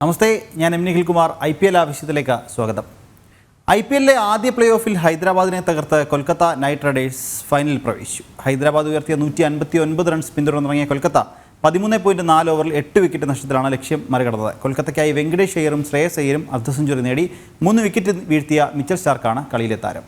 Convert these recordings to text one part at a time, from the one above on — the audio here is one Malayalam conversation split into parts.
നമസ്തേ, ഞാൻ എം നിഖിൽകുമാർ. IPL ആവശ്യത്തിലേക്ക് സ്വാഗതം. IPLിലെ ആദ്യ പ്ലേ ഓഫിൽ ഹൈദരാബാദിനെ തകർത്ത് കൊൽക്കത്ത നൈറ്റ് റൈഡേഴ്സ് ഫൈനലിൽ പ്രവേശിച്ചു. ഹൈദരാബാദ് ഉയർത്തിയ 159 റൺസ് പിന്തുടർന്നിറങ്ങിയ കൊൽക്കത്ത 13.4 ഓവറിൽ 8 വിക്കറ്റ് നഷ്ടത്തിലാണ് ലക്ഷ്യം മറികടന്നത്. കൊൽക്കത്തയ്ക്കായി വെങ്കടേഷ് അയ്യരും ശ്രേയസ് അയ്യരും അർദ്ധ സെഞ്ചുറി നേടി 3 വിക്കറ്റ് വീഴ്ത്തിയ മിച്ചൽ സ്റ്റാർക്കാണ് കളിയിലെ താരം.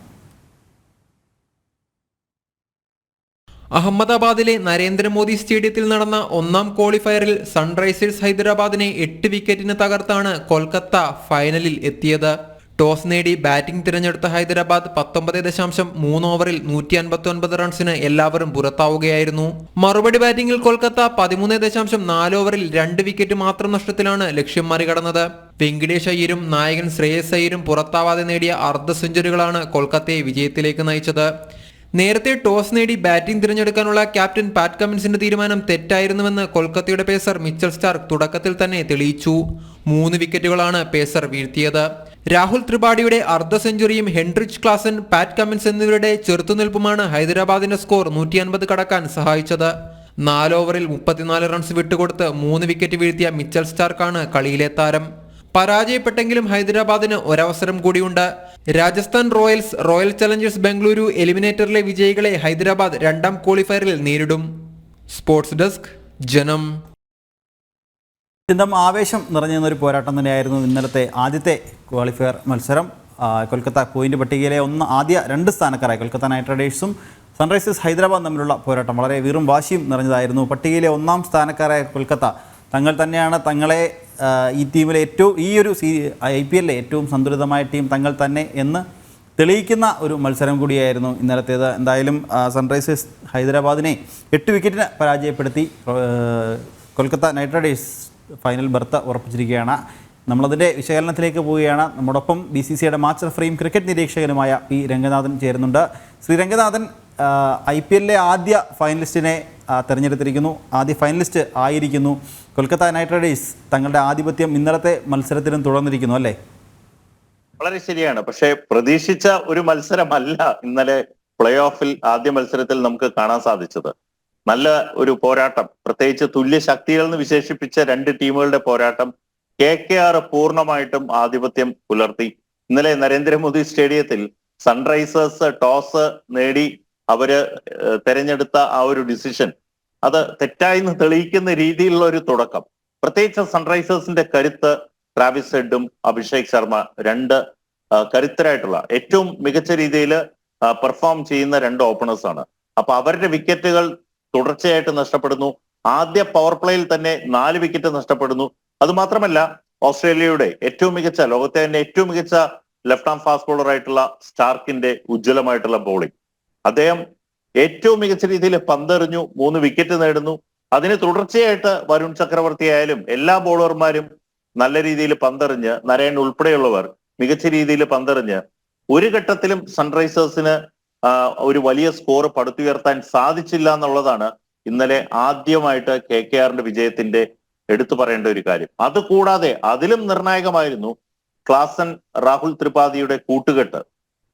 അഹമ്മദാബാദിലെ നരേന്ദ്രമോദി സ്റ്റേഡിയത്തിൽ നടന്ന ഒന്നാം ക്വാളിഫയറിൽ സൺറൈസേഴ്സ് ഹൈദരാബാദിനെ 8 വിക്കറ്റിന് തകർത്താണ് കൊൽക്കത്ത ഫൈനലിൽ എത്തിയത്. ടോസ് നേടി ബാറ്റിംഗ് തിരഞ്ഞെടുത്ത ഹൈദരാബാദ് 19.3 ഓവറിൽ 159 റൺസിന് എല്ലാവരും പുറത്താവുകയായിരുന്നു. മറുപടി ബാറ്റിംഗിൽ കൊൽക്കത്ത 13.4 ഓവറിൽ 2 വിക്കറ്റ് മാത്രം നഷ്ടത്തിലാണ് ലക്ഷ്യം മറികടന്നത്. വെങ്കടേഷ് അയ്യരും നായകൻ ശ്രേയസ് അയ്യരും പുറത്താവാതെ നേടിയ അർദ്ധ സെഞ്ചുറികളാണ് കൊൽക്കത്തയെ വിജയത്തിലേക്ക് നയിച്ചത്. നേരത്തെ ടോസ് നേടി ബാറ്റിംഗ് തിരഞ്ഞെടുക്കാനുള്ള ക്യാപ്റ്റൻ പാറ്റ് കമ്മിൻസിന്റെ തീരുമാനം തെറ്റായിരുന്നുവെന്ന് കൊൽക്കത്തയുടെ പേസർ മിച്ചൽ സ്റ്റാർക്ക് തുടക്കത്തിൽ തന്നെ തെളിയിച്ചു. 3 വിക്കറ്റുകളാണ് പേസർ വീഴ്ത്തിയത്. രാഹുൽ ത്രിപാഠിയുടെ അർദ്ധ സെഞ്ചുറിയും ഹെൻറിച്ച് ക്ലാസൻ, പാറ്റ് കമ്മിൻസ് എന്നിവരുടെ ചെറുത്തുനിൽപ്പുമാണ് ഹൈദരാബാദിന്റെ സ്കോർ 150 കടക്കാൻ സഹായിച്ചത്. 4 ഓവറിൽ 34 റൺസ് വിട്ടുകൊടുത്ത് 3 വിക്കറ്റ് വീഴ്ത്തിയ മിച്ചൽ സ്റ്റാർക്കാണ് കളിയിലെ താരം. പരാജയപ്പെട്ടെങ്കിലും ഹൈദരാബാദിന് ഒരവസരം കൂടിയുണ്ട്. Rajasthan Royals, Royal Challengers Bengaluru എലിമിനേറ്ററിലെ വിജയികളെ ഹൈദരാബാദ് രണ്ടാം ക്വാളിഫയറിൽ നേരിടും. സ്പോർട്സ് ഡെസ്ക്, ജനം. അത്യന്തം ആവേശം നിറഞ്ഞൊരു പോരാട്ടം തന്നെയായിരുന്നു ഇന്നലത്തെ ആദ്യത്തെ ക്വാളിഫയർ മത്സരം. കൊൽക്കത്ത പോയിന്റ് പട്ടികയിലെ ആദ്യ 2 സ്ഥാനക്കാരായ കൊൽക്കത്ത നൈറ്റ് റൈഡേഴ്സും സൺറൈസേഴ്സ് ഹൈദരാബാദ് തമ്മിലുള്ള പോരാട്ടം വളരെ വീറും വാശിയും നിറഞ്ഞതായിരുന്നു. പട്ടികയിലെ 1ാം സ്ഥാനക്കാരായ കൊൽക്കത്ത തങ്ങൾ തന്നെയാണ്, തങ്ങളെ ഈ ടീമിലെ IPLിലെ ഏറ്റവും സന്തുലിതമായ ടീം തങ്ങൾ തന്നെ എന്ന് തെളിയിക്കുന്ന ഒരു മത്സരം കൂടിയായിരുന്നു ഇന്നലത്തേത്. എന്തായാലും സൺറൈസേഴ്സ് ഹൈദരാബാദിനെ 8 വിക്കറ്റിന് പരാജയപ്പെടുത്തി Kolkata Knight Riders final berth ഉറപ്പിച്ചിരിക്കുകയാണ്. നമ്മളതിൻ്റെ വിശകലനത്തിലേക്ക് പോവുകയാണ്. നമ്മോടൊപ്പം BCCIയുടെ മാച്ച് റഫറിയും ക്രിക്കറ്റ് നിരീക്ഷകനുമായ P. രംഗനാഥൻ ചേരുന്നുണ്ട്. ശ്രീ രംഗനാഥൻ, IPLിലെ ആദ്യ ഫൈനലിസ്റ്റിനെ തിരഞ്ഞെടുത്തിരിക്കുന്നു, ആദ്യ ഫൈനലിസ്റ്റ് ആയിരിക്കുന്നു. കൊൽക്കത്ത നൈറ്റ് റൈഡേഴ്സ് തങ്ങളുടെ ആധിപത്യം ഇന്നലത്തെ മത്സരത്തിലും തുടർന്നിരിക്കുന്നു, അല്ലേ? വളരെ ശരിയാണ്. പക്ഷേ പ്രതീക്ഷിച്ച ഒരു മത്സരമല്ല ഇന്നലെ പ്ലേ ഓഫിൽ ആദ്യ മത്സരത്തിൽ നമുക്ക് കാണാൻ സാധിച്ചത്. നല്ല ഒരു പോരാട്ടം, പ്രത്യേകിച്ച് തുല്യ ശക്തികൾ എന്ന് വിശേഷിപ്പിച്ച 2 ടീമുകളുടെ പോരാട്ടം. KKR പൂർണ്ണമായിട്ടും ആധിപത്യം പുലർത്തി. ഇന്നലെ നരേന്ദ്രമോദി സ്റ്റേഡിയത്തിൽ സൺറൈസേഴ്സ് ടോസ് നേടി അവര് തെരഞ്ഞെടുത്ത ആ ഒരു ഡിസിഷൻ അത് തെറ്റായിന്ന് തെളിയിക്കുന്ന രീതിയിലുള്ള ഒരു തുടക്കം. പ്രത്യേകിച്ച് സൺറൈസേഴ്സിന്റെ കരുത്ത്, ട്രാവിസ് ഹെഡും അഭിഷേക് ശർമ്മ 2 കരുത്തരായിട്ടുള്ള ഏറ്റവും മികച്ച രീതിയിൽ പെർഫോം ചെയ്യുന്ന 2 ഓപ്പണേഴ്സ് ആണ്. അപ്പൊ അവരുടെ വിക്കറ്റുകൾ തുടർച്ചയായിട്ട് നഷ്ടപ്പെടുന്നു. ആദ്യ പവർ പ്ലേയിൽ തന്നെ 4 വിക്കറ്റ് നഷ്ടപ്പെടുന്നു. അത് മാത്രമല്ല, ഓസ്ട്രേലിയയുടെ ലോകത്തെ തന്നെ ഏറ്റവും മികച്ച ലെഫ്റ്റ് ആം ഫാസ്റ്റ് ബോളർ ആയിട്ടുള്ള സ്റ്റാർക്കിന്റെ ഉജ്ജ്വലമായിട്ടുള്ള ബോളിംഗ്. അദ്ദേഹം ഏറ്റവും മികച്ച രീതിയിൽ പന്തെറിഞ്ഞു, 3 വിക്കറ്റ് നേടുന്നു. അതിന് തുടർച്ചയായിട്ട് വരുൺ ചക്രവർത്തി ആയാലും എല്ലാ ബോളർമാരും നല്ല രീതിയിൽ പന്തെറിഞ്ഞ്, നരയൻ ഉൾപ്പെടെയുള്ളവർ മികച്ച രീതിയിൽ പന്തെറിഞ്ഞ് ഒരു ഘട്ടത്തിലും സൺറൈസേഴ്സിന് ഒരു വലിയ സ്കോർ പടുത്തുയർത്താൻ സാധിച്ചില്ല എന്നുള്ളതാണ് ഇന്നലെ ആദ്യമായിട്ട് KKRന്റെ വിജയത്തിന്റെ എടുത്തു പറയേണ്ട ഒരു കാര്യം. അതുകൂടാതെ അതിലും നിർണായകമായിരുന്നു ക്ലാസൻ, രാഹുൽ ത്രിപാഠിയുടെ കൂട്ടുകെട്ട്.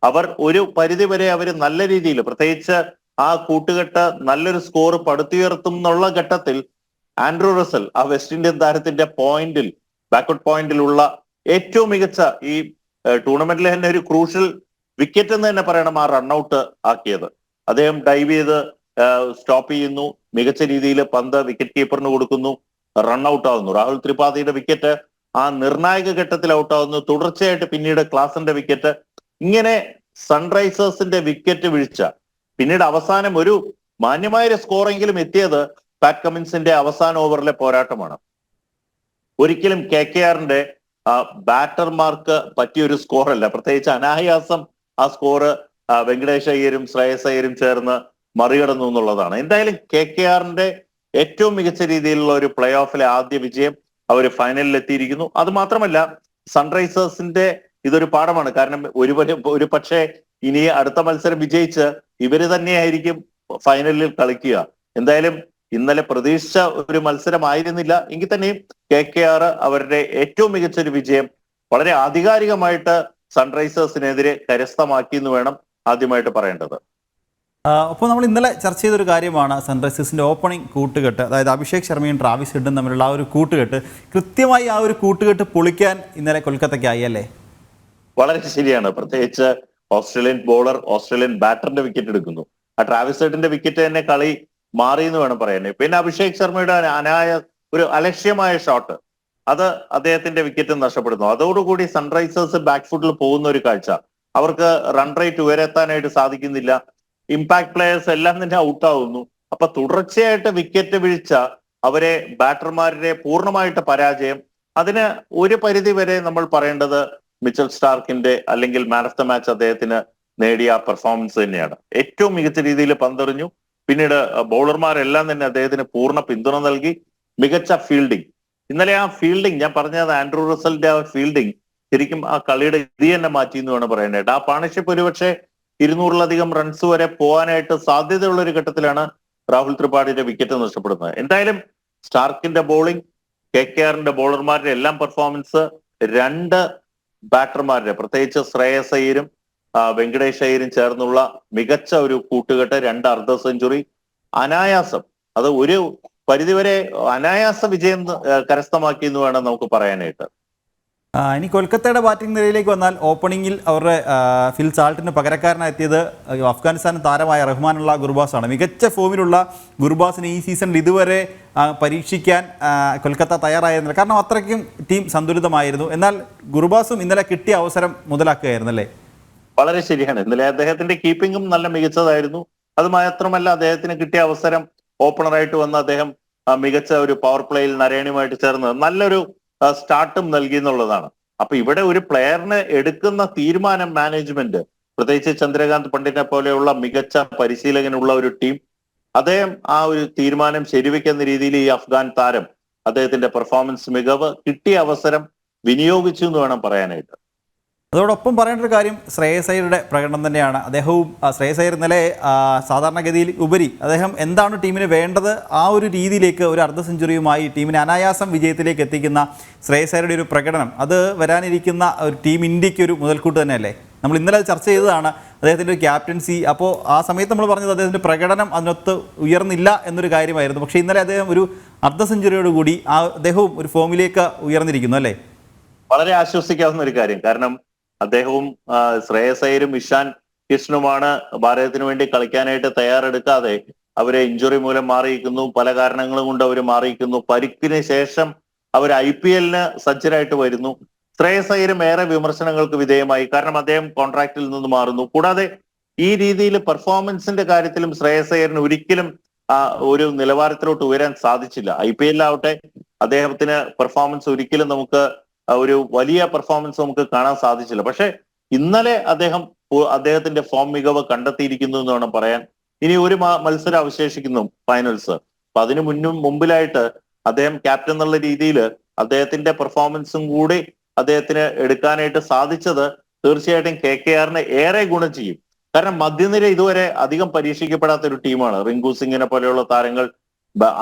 അവർ ഒരു പരിധിവരെ അവർ നല്ല രീതിയിൽ, പ്രത്യേകിച്ച് ആ കൂട്ടുകെട്ട് നല്ലൊരു സ്കോർ പടുത്തുയർത്തും എന്നുള്ള ഘട്ടത്തിൽ ആൻഡ്രൂ റസൽ, ആ വെസ്റ്റ് ഇന്ത്യൻ താരത്തിന്റെ ബാക്ക്ഔട്ട് പോയിന്റിലുള്ള ഏറ്റവും മികച്ച ഈ ടൂർണമെന്റിലെ തന്നെ ഒരു ക്രൂഷ്യൽ വിക്കറ്റ് എന്ന് തന്നെ പറയണം, ആ റൺഔട്ട് ആക്കിയത്. അദ്ദേഹം ഡൈവ് ചെയ്ത് സ്റ്റോപ്പ് ചെയ്യുന്നു, മികച്ച രീതിയിൽ പന്ത് വിക്കറ്റ് കീപ്പറിന് കൊടുക്കുന്നു, റൺഔട്ട് ആവുന്നു. രാഹുൽ ത്രിപാഠിയുടെ വിക്കറ്റ് ആ നിർണായക ഘട്ടത്തിൽ ഔട്ടാവുന്നു. തുടർച്ചയായിട്ട് പിന്നീട് ക്ലാസന്റെ വിക്കറ്റ്. ഇങ്ങനെ സൺറൈസേഴ്സിന്റെ വിക്കറ്റ് വീഴ്ച, പിന്നീട് അവസാനം ഒരു മാന്യമായ സ്കോറെങ്കിലും എത്തിയത് പാറ്റ് കമ്മിൻസിന്റെ അവസാന ഓവറിലെ പോരാട്ടമാണ്. ഒരിക്കലും KKRന്റെ ബാറ്റർമാർക്ക് പറ്റിയൊരു സ്കോറല്ല. പ്രത്യേകിച്ച് അനായാസം ആ സ്കോറ് വെങ്കടേഷ് അയ്യരും ശ്രേയസ് അയ്യരും ചേർന്ന് മറികടന്നു എന്നുള്ളതാണ്. എന്തായാലും KKRന്റെ ഏറ്റവും മികച്ച രീതിയിലുള്ള ഒരു പ്ലേ ഓഫിലെ ആദ്യ വിജയം, അവർ ഫൈനലിൽ എത്തിയിരിക്കുന്നു. അത് മാത്രമല്ല, സൺറൈസേഴ്സിന്റെ ഇതൊരു പാഠമാണ്. കാരണം ഒരു പക്ഷേ ഇനി അടുത്ത മത്സരം വിജയിച്ച് ഇവര് തന്നെയായിരിക്കും ഫൈനലിൽ കളിക്കുക. എന്തായാലും ഇന്നലെ പ്രതീക്ഷിച്ച ഒരു മത്സരമായിരുന്നില്ല. എങ്കിൽ തന്നെയും KKR അവരുടെ ഏറ്റവും മികച്ച ഒരു വിജയം വളരെ ആധികാരികമായിട്ട് സൺറൈസേഴ്സിനെതിരെ കരസ്ഥമാക്കി എന്ന് വേണം ആദ്യമായിട്ട് പറയേണ്ടത്. അപ്പോൾ നമ്മൾ ഇന്നലെ ചർച്ച ചെയ്തൊരു കാര്യമാണ് സൺറൈസേഴ്സിൻ്റെ ഓപ്പണിംഗ് കൂട്ടുകെട്ട്, അതായത് അഭിഷേക് ശർമ്മയും ട്രാവിസ് ഹെഡും തമ്മിലുള്ള ആ ഒരു കൂട്ടുകെട്ട്. കൃത്യമായി ആ ഒരു കൂട്ടുകെട്ട് പൊളിക്കാൻ ഇന്നലെ കൊൽക്കത്തയ്ക്കായി അല്ലേ? വളരെ ശരിയാണ്. പ്രത്യേകിച്ച് ഓസ്ട്രേലിയൻ ബോളർ ഓസ്ട്രേലിയൻ ബാറ്ററിന്റെ വിക്കറ്റ് എടുക്കുന്നു. ആ ട്രാവിസ് ഹെഡിന്റെ വിക്കറ്റ് തന്നെ കളി മാറി എന്ന് വേണം പറയാൻ. പിന്നെ അഭിഷേക് ശർമ്മയുടെ ഒരു അലക്ഷ്യമായ ഷോട്ട്, അത് അദ്ദേഹത്തിന്റെ വിക്കറ്റ് നഷ്ടപ്പെടുന്നു. അതോടുകൂടി സൺറൈസേഴ്സ് ബാക്ക് ഫുട്ടിൽ പോകുന്ന ഒരു കാഴ്ച. അവർക്ക് റൺ റേറ്റ് ഉയരെത്താനായിട്ട് സാധിക്കുന്നില്ല. ഇമ്പാക്ട് പ്ലേയേഴ്സ് എല്ലാം തന്നെ ഔട്ടാവുന്നു. അപ്പൊ തുടർച്ചയായിട്ട് വിക്കറ്റ് വീഴ്ച അവരെ ബാറ്റർമാരുടെ പൂർണ്ണമായിട്ട് പരാജയം. അതിന് ഒരു പരിധി വരെ നമ്മൾ പറയേണ്ടത് മിച്ചൽ സ്റ്റാർക്കിന്റെ അല്ലെങ്കിൽ മാൻ ഓഫ് ദ മാച്ച് അദ്ദേഹത്തിന് നേടിയ പെർഫോമൻസ് തന്നെയാണ്. ഏറ്റവും മികച്ച രീതിയിൽ പന്തെറിഞ്ഞു. പിന്നീട് ബൗളർമാരെല്ലാം തന്നെ അദ്ദേഹത്തിന് പൂർണ്ണ പിന്തുണ നൽകി. മികച്ച ഫീൽഡിംഗ്. ഇന്നലെ ആ ഫീൽഡിംഗ് ഞാൻ പറഞ്ഞത് ആൻഡ്രൂ റസലിന്റെ ആ ഫീൽഡിംഗ് ശരിക്കും ആ കളിയുടെ ഇത് തന്നെ മാറ്റി എന്ന് വേണം പറയാനായിട്ട്. ആ പാർട്ണർഷിപ്പ് ഒരുപക്ഷെ 200-ലധികം റൺസ് വരെ പോകാനായിട്ട് സാധ്യതയുള്ള ഒരു ഘട്ടത്തിലാണ് രാഹുൽ ത്രിപാഠിയുടെ വിക്കറ്റ് നഷ്ടപ്പെടുന്നത്. എന്തായാലും സ്റ്റാർക്കിന്റെ ബോളിംഗ്, KKRന്റെ ബോളർമാരുടെ എല്ലാം പെർഫോമൻസ്, രണ്ട് ബാറ്റർമാരുടെ പ്രത്യേകിച്ച് ശ്രേയസ് അയ്യരും വെങ്കടേഷ് അയ്യരും ചേർന്നുള്ള മികച്ച ഒരു കൂട്ടുകെട്ട്, 2 അർദ്ധ സെഞ്ചുറി, അനായാസം, അത് ഒരു പരിധിവരെ അനായാസ വിജയം കരസ്ഥമാക്കി എന്ന് വേണം നമുക്ക് പറയാനായിട്ട്. ഇനി കൊൽക്കത്തയുടെ ബാറ്റിംഗ് നിരയിലേക്ക് വന്നാൽ ഓപ്പണിംഗിൽ അവരുടെ ഫിൽ സാൾട്ടിന് പകരക്കാരനായെത്തിയത് അഫ്ഗാനിസ്ഥാൻ താരമായ റഹ്മാനുള്ള ഗുർബാസാണ്. മികച്ച ഫോമിലുള്ള ഗുർബാസിന് ഈ സീസണിൽ ഇതുവരെ പരീക്ഷിക്കാൻ കൊൽക്കത്ത തയ്യാറായിരുന്നില്ല. കാരണം അത്രയ്ക്കും ടീം സന്തുലിതമായിരുന്നു. എന്നാൽ ഗുർബാസും ഇന്നലെ കിട്ടിയ അവസരം മുതലാക്കുകയായിരുന്നല്ലേ? വളരെ ശരിയാണ്. ഇന്നലെ അദ്ദേഹത്തിന്റെ കീപ്പിംഗും നല്ല മികച്ചതായിരുന്നു. അത് മാത്രമല്ല അദ്ദേഹത്തിന് കിട്ടിയ അവസരം ഓപ്പണറായിട്ട് വന്ന് അദ്ദേഹം മികച്ച ഒരു പവർ പ്ലേയിൽ നരേണിയുമായിട്ട് ചേർന്ന് നല്ലൊരു സ്റ്റാർട്ടും നൽകി എന്നുള്ളതാണ്. അപ്പൊ ഇവിടെ ഒരു പ്ലെയറിന് എടുക്കുന്ന തീരുമാനം മാനേജ്മെന്റ്, പ്രത്യേകിച്ച് ചന്ദ്രകാന്ത് പണ്ഡിറ്റിനെ പോലെയുള്ള മികച്ച പരിശീലകനുള്ള ഒരു ടീം, അദ്ദേഹം ആ ഒരു തീരുമാനം ശരിവെക്കുന്ന രീതിയിൽ ഈ അഫ്ഗാൻ താരം അദ്ദേഹത്തിന്റെ പെർഫോമൻസ് മികവ്, കിട്ടിയ അവസരം വിനിയോഗിച്ചു എന്ന് വേണം പറയാനായിട്ട്. അതോടൊപ്പം പറയേണ്ട ഒരു കാര്യം ശ്രേയസ് അയ്യരുടെ പ്രകടനം തന്നെയാണ്. അദ്ദേഹവും ശ്രേയസ് അയ്യർ ഇന്നലെ സാധാരണഗതിയിൽ ഉപരി അദ്ദേഹം എന്താണ് ടീമിന് വേണ്ടത് ആ ഒരു രീതിയിലേക്ക് ഒരു അർദ്ധ സെഞ്ചുറിയുമായി ടീമിനെ അനായാസം വിജയത്തിലേക്ക് എത്തിക്കുന്ന ശ്രേയസ് അയ്യരുടെ ഒരു പ്രകടനം, അത് വരാനിരിക്കുന്ന ഒരു ടീം ഇന്ത്യക്ക് ഒരു മുതൽക്കൂട്ട് തന്നെയല്ലേ? നമ്മൾ ഇന്നലെ ചർച്ച ചെയ്തതാണ് അദ്ദേഹത്തിൻ്റെ ഒരു ക്യാപ്റ്റൻസി. അപ്പോൾ ആ സമയത്ത് നമ്മൾ പറഞ്ഞത് അദ്ദേഹത്തിൻ്റെ പ്രകടനം അതിനൊത്ത് ഉയർന്നില്ല എന്നൊരു കാര്യമായിരുന്നു. പക്ഷേ ഇന്നലെ അദ്ദേഹം ഒരു അർദ്ധ സെഞ്ചുറിയോടുകൂടി അദ്ദേഹവും ഒരു ഫോമിലേക്ക് ഉയർന്നിരിക്കുന്നു അല്ലേ? വളരെ ആശ്വസിക്കാവുന്ന ഒരു കാര്യം. കാരണം അദ്ദേഹവും ശ്രേയസ് അയ്യരും ഇഷാൻ കിഷനുമാണ് ഭാരതത്തിന് വേണ്ടി കളിക്കാനായിട്ട് തയ്യാറെടുക്കാതെ അവരെ ഇഞ്ചുറി മൂലം മാറിയിരിക്കുന്നു. പല കാരണങ്ങളും കൊണ്ട് അവർ മാറിയിരിക്കുന്നു. പരിക്കിന് ശേഷം അവർ IPL സജ്ജരായിട്ട് വരുന്നു. ശ്രേയസ് അയ്യരും ഏറെ വിമർശനങ്ങൾക്ക് വിധേയമായി. കാരണം അദ്ദേഹം കോൺട്രാക്റ്റിൽ നിന്ന് മാറുന്നു. കൂടാതെ ഈ രീതിയിൽ പെർഫോമൻസിന്റെ കാര്യത്തിലും ശ്രേയസ് അയ്യറിന് ഒരിക്കലും ഒരു നിലവാരത്തിലോട്ട് ഉയരാൻ സാധിച്ചില്ല. IPL ആവട്ടെ അദ്ദേഹത്തിന് പെർഫോമൻസ് ഒരിക്കലും നമുക്ക് ഒരു വലിയ പെർഫോമൻസ് നമുക്ക് കാണാൻ സാധിച്ചില്ല. പക്ഷെ ഇന്നലെ അദ്ദേഹത്തിന്റെ ഫോം മികവ് കണ്ടെത്തിയിരിക്കുന്നു എന്ന് വേണം പറയാൻ. ഇനി ഒരു മത്സരം അവശേഷിക്കുന്നു, ഫൈനൽസ്. അപ്പൊ അതിനു മുമ്പിലായിട്ട് അദ്ദേഹം ക്യാപ്റ്റൻ എന്നുള്ള രീതിയിൽ അദ്ദേഹത്തിന്റെ പെർഫോമൻസും കൂടി അദ്ദേഹത്തിന് എടുക്കാനായിട്ട് സാധിച്ചത് തീർച്ചയായിട്ടും KKRന് ഏറെ ഗുണം ചെയ്യും. കാരണം മധ്യനിര ഇതുവരെ അധികം പരീക്ഷിക്കപ്പെടാത്ത ഒരു ടീമാണ്. റിങ്കു സിംഗിനെ പോലെയുള്ള താരങ്ങൾ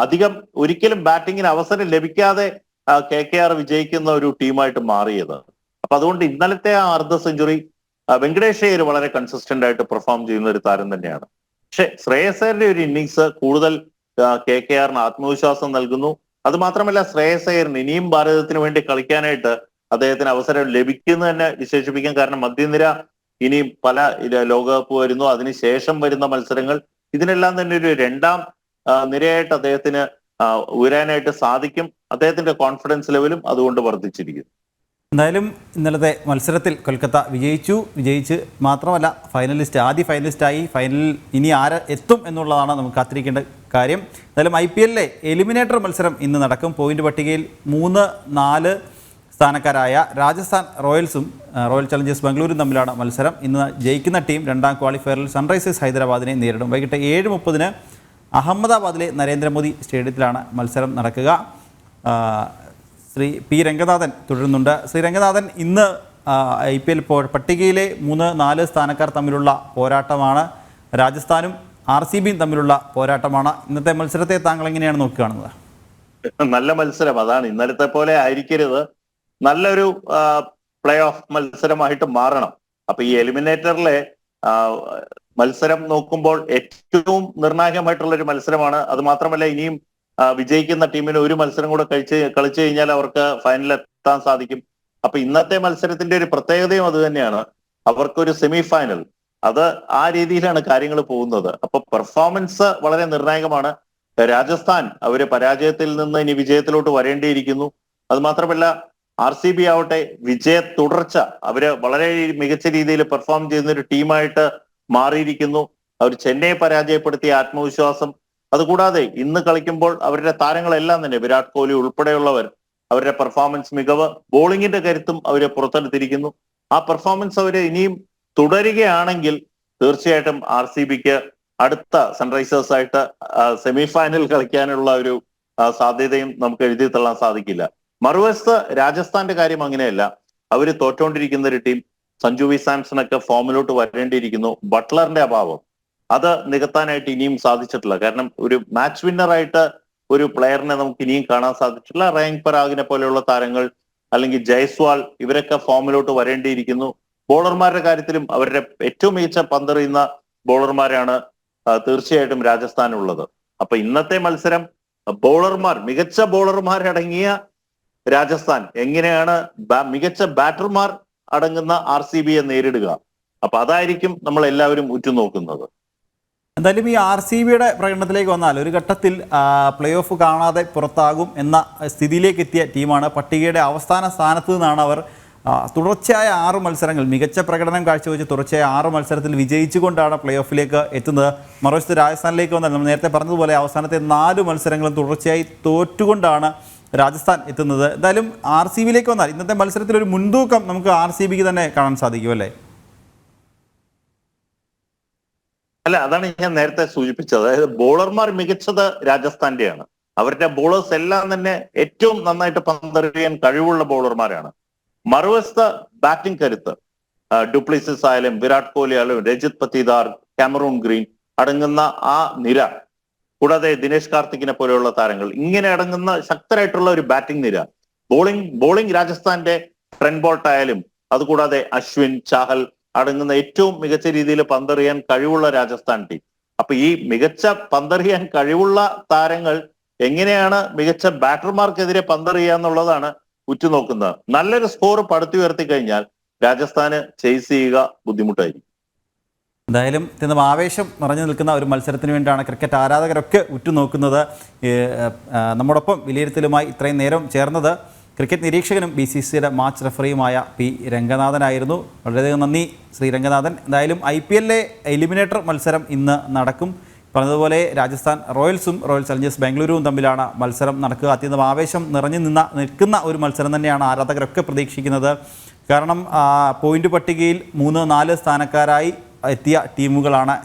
അധികം ഒരിക്കലും ബാറ്റിങ്ങിന് അവസരം ലഭിക്കാതെ KKR വിജയിക്കുന്ന ഒരു ടീമായിട്ട് മാറിയത്. അപ്പൊ അതുകൊണ്ട് ഇന്നലത്തെ ആ അർദ്ധ സെഞ്ചുറി, വെങ്കടേഷ് അയ്യർ വളരെ കൺസിസ്റ്റന്റ് ആയിട്ട് പെർഫോം ചെയ്യുന്ന ഒരു താരം തന്നെയാണ്. പക്ഷെ ശ്രേയസ് അയ്യരുടെ ഒരു ഇന്നിങ്സ് കൂടുതൽ KKRന് ആത്മവിശ്വാസം നൽകുന്നു. അത് മാത്രമല്ല ശ്രേയസ് അയ്യറിന് ഇനിയും ഭാരതത്തിന് വേണ്ടി കളിക്കാനായിട്ട് അദ്ദേഹത്തിന് അവസരം ലഭിക്കുന്നു തന്നെ വിശേഷിപ്പിക്കാം. കാരണം മധ്യനിര ഇനിയും പല ലോകകപ്പ് വരുന്നു, അതിനുശേഷം വരുന്ന മത്സരങ്ങൾ, ഇതിനെല്ലാം തന്നെ ഒരു രണ്ടാം നിരയായിട്ട് അദ്ദേഹത്തിന് ഉയരാനായിട്ട് സാധിക്കും. അദ്ദേഹത്തിന്റെ കോൺഫിഡൻസ് ലെവലും അതുകൊണ്ട് വർദ്ധിച്ചിരിക്കുന്നു. എന്തായാലും ഇന്നലത്തെ മത്സരത്തിൽ കൊൽക്കത്ത വിജയിച്ച് മാത്രമല്ല ആദ്യ ഫൈനലിസ്റ്റായി. ഫൈനലിൽ ഇനി ആര് എത്തും എന്നുള്ളതാണ് നമുക്ക് കാത്തിരിക്കേണ്ട കാര്യം. എന്തായാലും IPL എലിമിനേറ്റർ മത്സരം ഇന്ന് നടക്കും. പോയിന്റ് പട്ടികയിൽ 3-4 സ്ഥാനക്കാരായ രാജസ്ഥാൻ റോയൽസും റോയൽ ചലഞ്ചേഴ്സ് ബാംഗ്ലൂരും തമ്മിലാണ് മത്സരം. ഇന്ന് ജയിക്കുന്ന ടീം രണ്ടാം ക്വാളിഫയറിൽ സൺറൈസേഴ്സ് ഹൈദരാബാദിനെ നേരിടും. വൈകിട്ട് 7:30 അഹമ്മദാബാദിലെ നരേന്ദ്രമോദി സ്റ്റേഡിയത്തിലാണ് മത്സരം നടക്കുക. ശ്രീ P. രംഗനാഥൻ തുടരുന്നുണ്ട്. ശ്രീ രംഗനാഥൻ, ഇന്ന് IPL പട്ടികയിലെ 3-4 സ്ഥാനക്കാർ തമ്മിലുള്ള പോരാട്ടമാണ്. രാജസ്ഥാനും RCBയും തമ്മിലുള്ള പോരാട്ടമാണ്. ഇന്നത്തെ മത്സരത്തെ താങ്കൾ എങ്ങനെയാണ് നോക്കിക്കാണുന്നത്? നല്ല മത്സരം. അതാണ്, ഇന്നലത്തെ പോലെ ആയിരിക്കരുത്. നല്ലൊരു പ്ലേ ഓഫ് മത്സരമായിട്ട് മാറണം. അപ്പൊ ഈ എലിമിനേറ്ററിലെ മത്സരം നോക്കുമ്പോൾ ഏറ്റവും നിർണായകമായിട്ടുള്ള ഒരു മത്സരമാണ്. അത് മാത്രമല്ല ഇനിയും വിജയിക്കുന്ന ടീമിന് ഒരു മത്സരം കൂടെ കളിച്ചു കഴിഞ്ഞാൽ അവർക്ക് ഫൈനലിൽ എത്താൻ സാധിക്കും. അപ്പൊ ഇന്നത്തെ മത്സരത്തിന്റെ ഒരു പ്രത്യേകതയും അത് തന്നെയാണ്. അവർക്കൊരു സെമി ഫൈനൽ, അത് ആ രീതിയിലാണ് കാര്യങ്ങൾ പോകുന്നത്. അപ്പൊ പെർഫോമൻസ് വളരെ നിർണായകമാണ്. രാജസ്ഥാൻ അവര് പരാജയത്തിൽ നിന്ന് ഇനി വിജയത്തിലോട്ട് വരേണ്ടിയിരിക്കുന്നു. അത് മാത്രമല്ല RCB ആവട്ടെ വിജയ തുടർച്ച, അവര് വളരെ മികച്ച രീതിയിൽ പെർഫോം ചെയ്യുന്ന ഒരു ടീമായിട്ട് മാറിയിരിക്കുന്നു. അവർ ചെന്നൈയെ പരാജയപ്പെടുത്തിയ ആത്മവിശ്വാസം, അതുകൂടാതെ ഇന്ന് കളിക്കുമ്പോൾ അവരുടെ താരങ്ങളെല്ലാം തന്നെ വിരാട് കോഹ്ലി ഉൾപ്പെടെയുള്ളവർ അവരുടെ പെർഫോമൻസ് മികവ്, ബോളിങ്ങിന്റെ കരുത്തും അവര് പുറത്തെടുത്തിരിക്കുന്നു. ആ പെർഫോമൻസ് അവര് ഇനിയും തുടരുകയാണെങ്കിൽ തീർച്ചയായിട്ടും RCBക്ക് അടുത്ത സൺറൈസേഴ്സ് ആയിട്ട് സെമി ഫൈനൽ കളിക്കാനുള്ള ഒരു സാധ്യതയും നമുക്ക് എഴുതി തള്ളാൻ സാധിക്കില്ല. മറുവശത്ത് രാജസ്ഥാന്റെ കാര്യം അങ്ങനെയല്ല. അവര് തോറ്റുകൊണ്ടിരിക്കുന്ന ഒരു ടീം. സഞ്ജു വി സാംസൺ ഒക്കെ ഫോമിലോട്ട് വരേണ്ടിയിരിക്കുന്നു. ബട്ട്ലറിന്റെ അഭാവം അത് നികത്താനായിട്ട് ഇനിയും സാധിച്ചിട്ടില്ല. കാരണം ഒരു മാച്ച് വിന്നറായിട്ട് ഒരു പ്ലെയറിനെ നമുക്ക് ഇനിയും കാണാൻ സാധിച്ചിട്ടില്ല. റയാൻ പരാഗിനെ പോലെയുള്ള താരങ്ങൾ അല്ലെങ്കിൽ ജയ്സ്വാൾ ഇവരൊക്കെ ഫോമിലോട്ട് വരേണ്ടിയിരിക്കുന്നു. ബോളർമാരുടെ കാര്യത്തിലും അവരുടെ ഏറ്റവും മികച്ച പന്തെറിയുന്ന ബോളർമാരാണ് തീർച്ചയായിട്ടും രാജസ്ഥാനുള്ളത്. അപ്പൊ ഇന്നത്തെ മത്സരം മികച്ച ബോളർമാരടങ്ങിയ രാജസ്ഥാൻ എങ്ങനെയാണ് മികച്ച ബാറ്റർമാർ അടങ്ങുന്ന RCBയെ നേരിടുക. അപ്പൊ അതായിരിക്കും നമ്മൾ എല്ലാവരും ഉറ്റുനോക്കുന്നത്. എന്തായാലും ഈ RCBയുടെ പ്രകടനത്തിലേക്ക് വന്നാൽ ഒരു ഘട്ടത്തിൽ പ്ലേ ഓഫ് കാണാതെ പുറത്താകും എന്ന സ്ഥിതിയിലേക്ക് എത്തിയ ടീമാണ്. പട്ടികയുടെ അവസാന സ്ഥാനത്ത് നിന്നാണ് അവർ തുടർച്ചയായ 6 മത്സരങ്ങൾ മികച്ച പ്രകടനം കാഴ്ചവെച്ച് തുടർച്ചയായ 6 മത്സരത്തിൽ വിജയിച്ചുകൊണ്ടാണ് പ്ലേ ഓഫിലേക്ക് എത്തുന്നത്. മറുവശത്ത് രാജസ്ഥാനിലേക്ക് വന്നാൽ നമ്മൾ നേരത്തെ പറഞ്ഞതുപോലെ അവസാനത്തെ 4 മത്സരങ്ങളും തുടർച്ചയായി തോറ്റുകൊണ്ടാണ് രാജസ്ഥാൻ എത്തുന്നത്. എന്തായാലും RCBയിലേക്ക് വന്നാൽ ഇന്നത്തെ മത്സരത്തിൽ ഒരു മുൻതൂക്കം നമുക്ക് RCBക്ക് തന്നെ കാണാൻ സാധിക്കും അല്ലേ? അല്ല, അതാണ് ഞാൻ നേരത്തെ സൂചിപ്പിച്ചത്. അതായത് ബോളർമാർ മികച്ചത് രാജസ്ഥാന്റെയാണ്. അവരുടെ ബോളേഴ്സ് എല്ലാം തന്നെ ഏറ്റവും നന്നായിട്ട് പന്തെറിയാൻ കഴിവുള്ള ബോളർമാരാണ്. മറുവശത്ത് ബാറ്റിംഗ് കരുത്ത്, ഡുപ്ലിസിസ് ആയാലും വിരാട് കോഹ്ലി ആയാലും രജിത് പത്തിദാർ, കാമറൂൺ ഗ്രീൻ അടങ്ങുന്ന ആ നിര, കൂടാതെ ദിനേശ് കാർത്തിക്കിനെ പോലെയുള്ള താരങ്ങൾ, ഇങ്ങനെ അടങ്ങുന്ന ശക്തരായിട്ടുള്ള ഒരു ബാറ്റിംഗ് നിര. ബോളിംഗ് രാജസ്ഥാന്റെ ട്രെന്റ് ബോൾട്ട് ആയാലും അതുകൂടാതെ അശ്വിൻ, ചാഹൽ അടങ്ങുന്ന ഏറ്റവും മികച്ച രീതിയിൽ പന്തെറിയാൻ കഴിവുള്ള രാജസ്ഥാൻ ടീം. അപ്പൊ ഈ മികച്ച പന്തെറിയാൻ കഴിവുള്ള താരങ്ങൾ എങ്ങനെയാണ് മികച്ച ബാറ്റർമാർക്കെതിരെ പന്തെറിയുക എന്നുള്ളതാണ് ഉറ്റുനോക്കുന്നത്. നല്ലൊരു സ്കോർ പടുത്തുയർത്തി കഴിഞ്ഞാൽ രാജസ്ഥാന് ചേസ് ചെയ്യുക ബുദ്ധിമുട്ടായിരിക്കും. എന്തായാലും ഇന്നും ആവേശം നിറഞ്ഞു നിൽക്കുന്ന ഒരു മത്സരത്തിന് വേണ്ടിയാണ് ക്രിക്കറ്റ് ആരാധകരൊക്കെ ഉറ്റുനോക്കുന്നത്. നമ്മോടൊപ്പം വിലയിരുത്തലുമായി ഇത്രയും നേരം ചേർന്നത് ക്രിക്കറ്റ് നിരീക്ഷകനും BCCയുടെ മാച്ച് റഫറിയുമായ P. രംഗനാഥനായിരുന്നു. വളരെയധികം നന്ദി ശ്രീ രംഗനാഥൻ. എന്തായാലും IPLലെ എലിമിനേറ്റർ മത്സരം ഇന്ന് നടക്കും. പറഞ്ഞതുപോലെ രാജസ്ഥാൻ റോയൽസും റോയൽ ചലഞ്ചേഴ്സ് ബാംഗ്ലൂരുവും തമ്മിലാണ് മത്സരം നടക്കുക. അത്യന്തം ആവേശം നിറഞ്ഞു നിൽക്കുന്ന ഒരു മത്സരം തന്നെയാണ് ആരാധകരൊക്കെ പ്രതീക്ഷിക്കുന്നത്. കാരണം പോയിന്റ് പട്ടികയിൽ 3-4 സ്ഥാനക്കാരായി എത്തിയ ടീമുകളാണ്.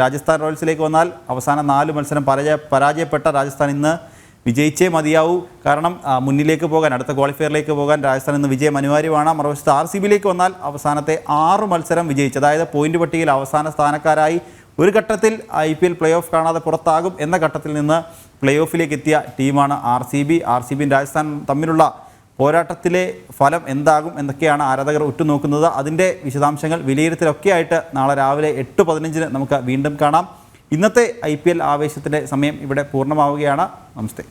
രാജസ്ഥാൻ റോയൽസിലേക്ക് വന്നാൽ അവസാന 4 മത്സരം പരാജയപ്പെട്ട രാജസ്ഥാൻ ഇന്ന് വിജയിച്ചേ മതിയാവൂ. കാരണം മുന്നിലേക്ക് പോകാൻ, അടുത്ത ക്വാളിഫയറിലേക്ക് പോകാൻ രാജസ്ഥാൻ ഇന്ന് വിജയം അനിവാര്യമാണ്. മറുവശത്ത് RCBയിലേക്ക് വന്നാൽ അവസാനത്തെ 6 മത്സരം വിജയിച്ച്, അതായത് പോയിന്റ് പട്ടികയിൽ അവസാന സ്ഥാനക്കാരായി ഒരു ഘട്ടത്തിൽ IPL പ്ലേ ഓഫ് കാണാതെ പുറത്താകും എന്ന ഘട്ടത്തിൽ നിന്ന് പ്ലേ ഓഫിലേക്ക് എത്തിയ ടീമാണ് RCBയും രാജസ്ഥാനും തമ്മിലുള്ള പോരാട്ടത്തിലെ ഫലം എന്താകും എന്നൊക്കെയാണ് ആരാധകർ ഉറ്റുനോക്കുന്നത്. അതിൻ്റെ വിശദാംശങ്ങൾ വിലയിരുത്തലൊക്കെ ആയിട്ട് നാളെ രാവിലെ 8:15 നമുക്ക് വീണ്ടും കാണാം. ഇന്നത്തെ IPL ആവേശത്തിൻ്റെ സമയം ഇവിടെ പൂർണ്ണമാവുകയാണ്. നമസ്തേ.